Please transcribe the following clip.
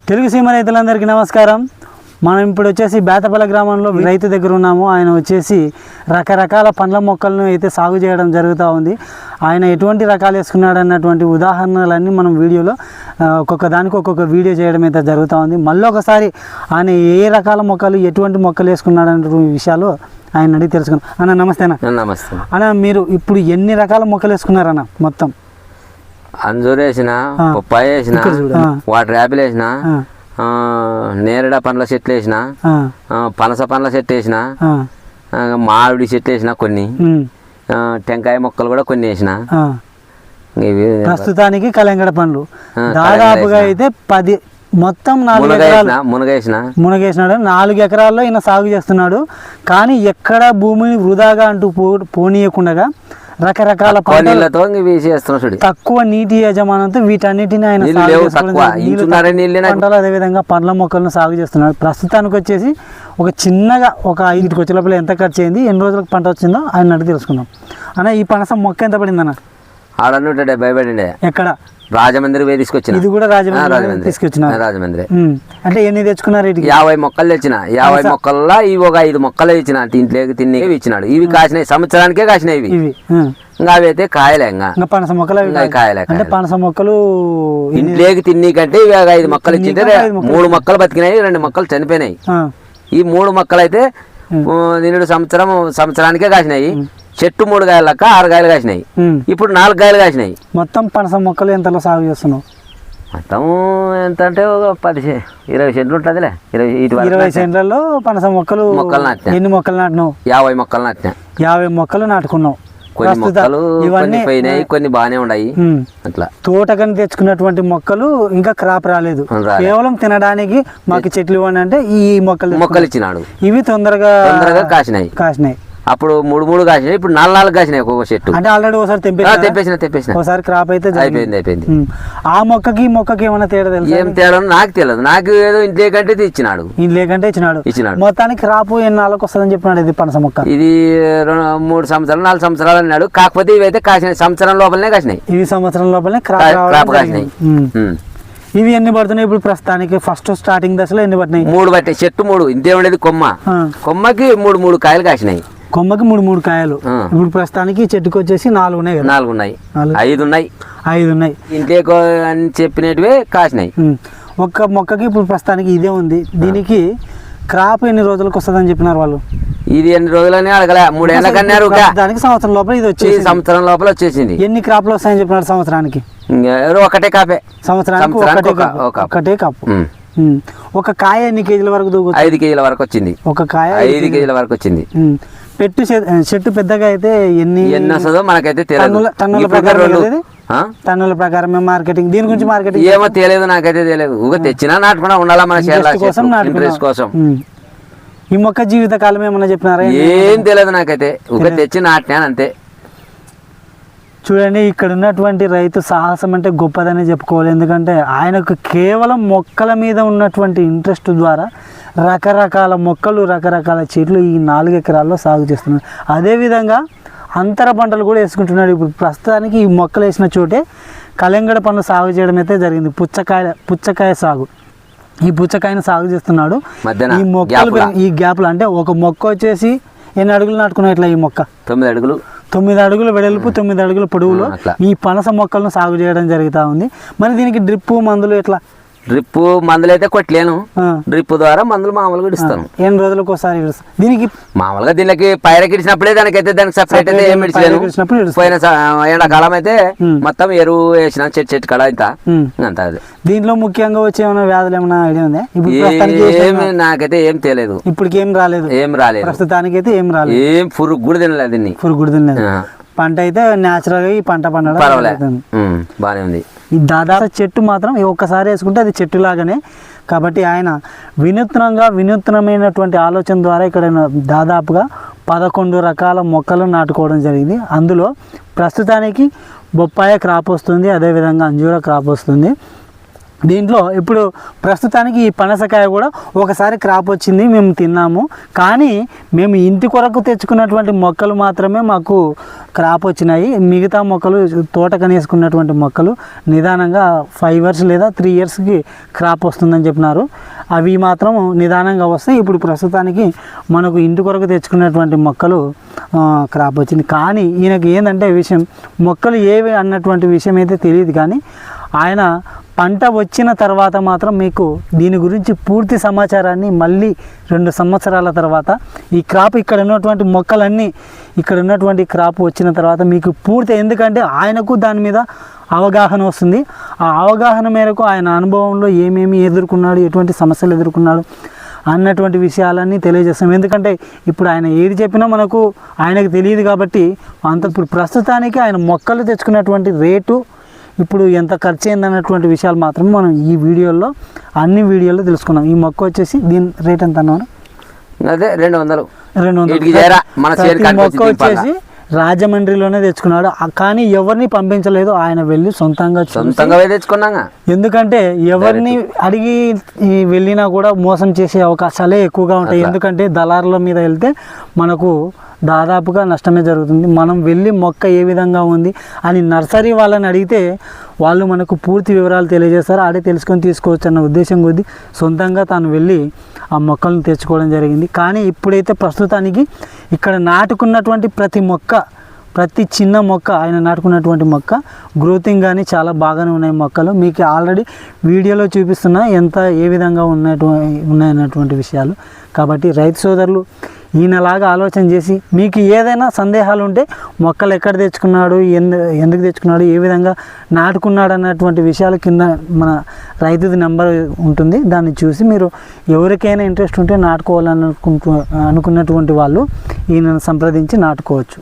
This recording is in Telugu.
తెలుగు సీమ రైతులందరికీ నమస్కారం. మనం ఇప్పుడు వచ్చేసి బేతపల్లి గ్రామంలో రైతు దగ్గర ఉన్నాము. ఆయన వచ్చేసి రకరకాల పండ్ల మొక్కలను అయితే సాగు చేయడం జరుగుతూ ఉంది. ఆయన ఎటువంటి రకాలు వేసుకున్నాడు అన్నటువంటి ఉదాహరణలన్నీ మనం వీడియోలో ఒక్కొక్క దానికి ఒక్కొక్క వీడియో చేయడం అయితే జరుగుతూ ఉంది. మళ్ళీ ఒకసారి ఆయన ఏ రకాల మొక్కలు ఎటువంటి మొక్కలు వేసుకున్నాడు అనే విషయాలు ఆయన అడిగి తెలుసుకున్నాం. అన్న నమస్తే అన్న. నమస్తే అన్న, మీరు ఇప్పుడు ఎన్ని రకాల మొక్కలు వేసుకున్నారన్న? మొత్తం అంజూరు వేసిన, పప్పాయ వేసిన, వాటర్ యాపిల్ వేసిన, నేరేడ పండ్ల చెట్లు వేసిన, పనస పండ్ల చెట్టు వేసిన, మామిడి చెట్లు వేసిన, కొన్ని టెంకాయ మొక్కలు కూడా కొన్ని వేసిన. ప్రస్తుతానికి కలంగడ పండ్లు దాదాపుగా అయితే 10 మొత్తం 4 ఎకరాలు మునగేసినాడు. 4 ఎకరాల్లో ఈయన సాగు చేస్తున్నాడు. కానీ ఎక్కడ భూమిని వృధాగా అంటూ పోనీయకుండా రకరకాల పంటలతో తక్కువ నీటి యజమానంతో వీటన్నిటిని ఆయన పంటలు అదేవిధంగా పండ్ల మొక్కలను సాగు చేస్తున్నాడు. ప్రస్తుతానికి వచ్చేసి ఒక చిన్నగా ఒక 5 కొచ్చి లోపల ఎంత ఖర్చు అయింది, ఎన్ని రోజులకు పంట వచ్చిందో ఆయన అడిగి తెలుసుకున్నాం. అన్న, ఈ పనస మొక్క ఎంత పడింది అన్న? 170 పడిండే. ఎక్కడ? రాజమండ్రి పోయి తీసుకొచ్చిన. ఇది కూడా రాజమండ్రి తీసుకొచ్చిన. రాజమండ్రి అంటే ఎన్ని తెచ్చుకున్నారు? 50 మొక్కలు తెచ్చిన. 50 మొక్కల్లో ఇవి ఒక 5 మొక్కలు ఇచ్చిన. ఇంట్లోకి తిని ఇచ్చినాడు. ఇవి కాసినాయి, సంవత్సరానికే కాసినాయి ఇవి. ఇంకా అవి అయితే కాయలే. ఇంకా పనస మొక్కలు కాయలే. అంటే పనస మొక్కలు ఇంట్లోకి తిని కంటే ఇవి 5 మొక్కలు ఇచ్చింటే 3 మొక్కలు బతికినాయి, 2 మొక్కలు చనిపోయినాయి. ఈ 3 మొక్కలు అయితే నిన్నుడు సంవత్సరానికే కాసినాయి. చెట్టు 3 కాయలు లెక్క 6 కాయలు కాసినాయి. ఇప్పుడు 4 కాయలు కాసినాయి. మొత్తం పనస మొక్కలు ఎంతలో సాగు చేస్తున్నావు? మొత్తం ఎంత అంటే ఒక 10-20 సెంట్లు ఉంటుందిలే. 20 సెంట్లలో పనస మొక్కలు నాటినా. ఎన్ని మొక్కలు నాటినావు? 50 మొక్కలు నాటినా. 50 మొక్కలు నాటుకున్నావు. కొన్ని మొక్కలు ఇవన్నీ పోయినాయి, కొన్ని బాగానే ఉన్నాయి. అట్లా తోటకని తెచ్చుకున్నటువంటి మొక్కలు ఇంకా క్రాప్ రాలేదు. కేవలం తినడానికి మాకు చెట్లు ఇవ్వండి అంటే ఈ మొక్కలు ఇచ్చినాడు. ఇవి తొందరగా కాసినాయి. అప్పుడు 3 కాసినాయి, ఇప్పుడు 4 కాసినాయి ఒక్కొక్క చెట్టు. అంటే ఆల్రెడీ ఒకసారి తెంపేసిన ఒకసారి క్రాప్ అయితే అయిపోయింది. ఆ మొక్కకి ఈ మొక్కకి ఏమైనా తేడా తెలుసు? ఏం తేడా నాకు తెలియదు. నాకు ఏదో ఇంట్లో కంటే ఇచ్చినాడు. మొత్తానికి క్రాప్ ఎన్ని నాళ్ళకి వస్తుందని చెప్పినాడు. ఇది పనస మొక్క ఇది 3 సంవత్సరాలు 4 సంవత్సరాలు అన్నాడు. కాకపోతే ఇవైతే కాసినాయి, సంవత్సరం లోపలనే కాసినాయి. ఇవి సంవత్సరం లోపలనే క్రాప్ కాసినాయి. ఇవి ఎన్ని పడుతున్నాయి ఇప్పుడు ప్రస్తుతానికి? ఫస్ట్ స్టార్టింగ్ దశలో ఎన్ని పట్టినాయి? 3 పట్టాయి. చెట్టు 3 ఇంతే ఉండేది. కొమ్మకి 3 కాయలు కాసినాయి. కొమ్మకి 3 కాయలు. ఇప్పుడు ప్రస్తుతానికి చెట్టుకు వచ్చేసి 4 ఉన్నాయి కదా? 4 ఉన్నాయి. 5 ఉన్నాయి. ఇంట్లో అని చెప్పినట్టువే కాసినాయి. ఒక్క మొక్కకి ఇప్పుడు ప్రస్తుతానికి ఇదే ఉంది. దీనికి క్రాప్ ఎన్ని రోజులకు వస్తుందని చెప్పినారు వాళ్ళు? ఇది ఎన్ని రోజులని అడగలే. 3 ఏళ్ళ కన్నారు. దానికి సంవత్సరం లోపల ఇది వచ్చేసి సంవత్సరం లోపల వచ్చేసింది. ఎన్ని క్రాప్లు వస్తాయని చెప్పినారు సంవత్సరానికి? ఒకటే కాపే. సంవత్సరానికి ఒకటే కాపు. ఒక కాయ ఎన్ని కేజీల వరకు దూకు? 5 కేజీల వరకు వచ్చింది. ఒక కాయ 5 కేజీల వరకు వచ్చింది. చెట్టు పెద్దగా అయితే ఎన్ని వస్తుందో మనకైతే తెలియదు. టన్నుల ప్రకారం మార్కెటింగ్, దీని గురించి మార్కెటింగ్ ఏమో తెలియదు, నాకైతే తెలియదు. తెచ్చినా నాటుకున్నా ఉండాలా మన ఇంట్రెస్ట్ కోసం. ఈ మొక్క జీవిత కాలం ఏమన్నా చెప్పినారా? ఏం తెలియదు నాకైతే. తెచ్చి నాటినా అంతే. చూడండి, ఇక్కడ ఉన్నటువంటి రైతు సాహసం అంటే గొప్పదని చెప్పుకోవాలి. ఎందుకంటే ఆయనకు కేవలం మొక్కల మీద ఉన్నటువంటి ఇంట్రెస్ట్ ద్వారా రకరకాల మొక్కలు, రకరకాల చెట్లు ఈ 4 ఎకరాల్లో సాగు చేస్తున్నాడు. అదేవిధంగా అంతర పంటలు కూడా వేసుకుంటున్నాడు. ఇప్పుడు ప్రస్తుతానికి ఈ మొక్కలు వేసిన చోటే కలంగడ పండ్లు సాగు చేయడం అయితే జరిగింది. పుచ్చకాయ సాగు. ఈ పుచ్చకాయను సాగు చేస్తున్నాడు. ఈ మొక్కలు ఈ గ్యాప్లు అంటే ఒక మొక్క వచ్చేసి ఎన్ని అడుగులు నాటుకున్నావు? ఇట్లా ఈ మొక్క 9 అడుగులు వెడల్పు, 9 అడుగుల పొడవులో ఈ పనస మొక్కలను సాగు చేయడం జరుగుతూ ఉంది. మరి దీనికి డ్రిప్ మందులు ఎట్లా? డ్రిప్ మందులు అయితే కొట్టలేను. డ్రిప్ ద్వారా మందులు మామూలుగా ఇస్తాను. ఎన్ని రోజులకు ఒకసారి దీనికి మామూలుగా దీనికి పైరకి ఇచ్చినప్పుడే దానికి సపరేట్ అయితే ఏం ఇచ్చలేను. పోయిన ఎండాకాలం అయితే మొత్తం ఎరువు వేసిన చెట్టు కడ అంత. దీంట్లో ముఖ్యంగా వచ్చే ఏమైనా వ్యాధులు ఏమైనా ఐడియా ఉందా? నాకైతే ఏం తెలియదు. ఇప్పటికి ఏం రాలేదు. ప్రస్తుతానికి అయితే ఏం రాలేదు. ఏం పురుగు కూడా తినలేదు. దీన్ని పురుగు కూడా తినలేదు. పంట అయితే న్యాచురల్ గా ఈ పంట పండడం బాగానే ఉంది. ఈ దాదాపు చెట్టు మాత్రం ఒక్కసారి వేసుకుంటే అది చెట్టు లాగానే. కాబట్టి ఆయన వినూత్నమైనటువంటి ఆలోచన ద్వారా ఇక్కడ దాదాపుగా 11 రకాల మొక్కలు నాటుకోవడం జరిగింది. అందులో ప్రస్తుతానికి బొప్పాయ క్రాప్ వస్తుంది, అదేవిధంగా అంజూర క్రాప్ వస్తుంది. దీంట్లో ఇప్పుడు ప్రస్తుతానికి ఈ పనసకాయ కూడా ఒకసారి క్రాప్ వచ్చింది, మేము తిన్నాము. కానీ మేము ఇంటి కొరకు తెచ్చుకున్నటువంటి మొక్కలు మాత్రమే మాకు క్రాప్ వచ్చినాయి. మిగతా మొక్కలు తోటకనేసుకున్నటువంటి మొక్కలు నిదానంగా 5 years లేదా 3 yearsకి క్రాప్ వస్తుందని చెప్పినారు. అవి మాత్రం నిదానంగా వస్తాయి. ఇప్పుడు ప్రస్తుతానికి మనకు ఇంటి కొరకు తెచ్చుకున్నటువంటి మొక్కలు క్రాప్ వచ్చింది. కానీ ఈయనకి ఏంటంటే విషయం, మొక్కలు ఏవి అన్నటువంటి విషయం అయితే తెలియదు. కానీ ఆయన పంట వచ్చిన తర్వాత మాత్రం మీకు దీని గురించి పూర్తి సమాచారాన్ని మళ్ళీ 2 సంవత్సరాల తర్వాత ఈ క్రాప్ ఇక్కడ ఉన్నటువంటి మొక్కలన్నీ ఇక్కడ ఉన్నటువంటి క్రాప్ వచ్చిన తర్వాత మీకు పూర్తి, ఎందుకంటే ఆయనకు దాని మీద అవగాహన వస్తుంది. ఆ అవగాహన మేరకు ఆయన అనుభవంలో ఏమేమి ఎదుర్కొన్నాడు, ఎటువంటి సమస్యలు ఎదుర్కొన్నాడు అన్నటువంటి విషయాలన్నీ తెలియజేస్తాం. ఎందుకంటే ఇప్పుడు ఆయన ఏది చెప్పినా మనకు ఆయనకు తెలియదు కాబట్టి ఇప్పుడు ప్రస్తుతానికి ఆయన మొక్కలు తెచ్చుకున్నటువంటి రేటు, ఇప్పుడు ఎంత ఖర్చు అయింది అన్నటువంటి విషయాలు మాత్రమే మనం ఈ వీడియోలో అన్ని వీడియోలో తెలుసుకున్నాం. ఈ మొక్క వచ్చేసి దీని రేట్ ఎంత అన్నారు? అదే 200. మొక్క వచ్చేసి రాజమండ్రిలోనే తెచ్చుకున్నాడు. కానీ ఎవరిని పంపించలేదు, ఆయన వెళ్ళి సొంతంగా తెచ్చుకున్నాగా. ఎందుకంటే ఎవరిని అడిగి వెళ్ళినా కూడా మోసం చేసే అవకాశాలే ఎక్కువగా ఉంటాయి. ఎందుకంటే దళారుల మీద వెళ్తే మనకు దాదాపుగా నష్టమే జరుగుతుంది. మనం వెళ్ళి మొక్క ఏ విధంగా ఉంది అని నర్సరీ వాళ్ళని అడిగితే వాళ్ళు మనకు పూర్తి వివరాలు తెలియజేస్తారు. ఆడే తెలుసుకొని తీసుకోవచ్చు అన్న ఉద్దేశం కొద్దీ సొంతంగా తాను వెళ్ళి ఆ మొక్కలను తెచ్చుకోవడం జరిగింది. కానీ ఇప్పుడైతే ప్రస్తుతానికి ఇక్కడ నాటుకున్నటువంటి ప్రతి చిన్న మొక్క, ఆయన నాటుకున్నటువంటి మొక్క గ్రోతింగ్ కానీ చాలా బాగానే ఉన్నాయి మొక్కలు. మీకు ఆల్రెడీ వీడియోలో చూపిస్తున్నా ఏ విధంగా ఉన్నాయన్నటువంటి విషయాలు. కాబట్టి రైతు సోదరులు ఈయనలాగా ఆలోచన చేసి మీకు ఏదైనా సందేహాలు ఉంటే మొక్కలు ఎక్కడ తెచ్చుకున్నాడు, ఎందుకు తెచ్చుకున్నాడు, ఏ విధంగా నాటుకున్నాడు అన్నటువంటి విషయాలు కింద మన రైతుది నెంబర్ ఉంటుంది. దాన్ని చూసి మీరు ఎవరికైనా ఇంట్రెస్ట్ ఉంటే నాటుకోవాలని అనుకున్నటువంటి వాళ్ళు ఈయనను సంప్రదించి నాటుకోవచ్చు.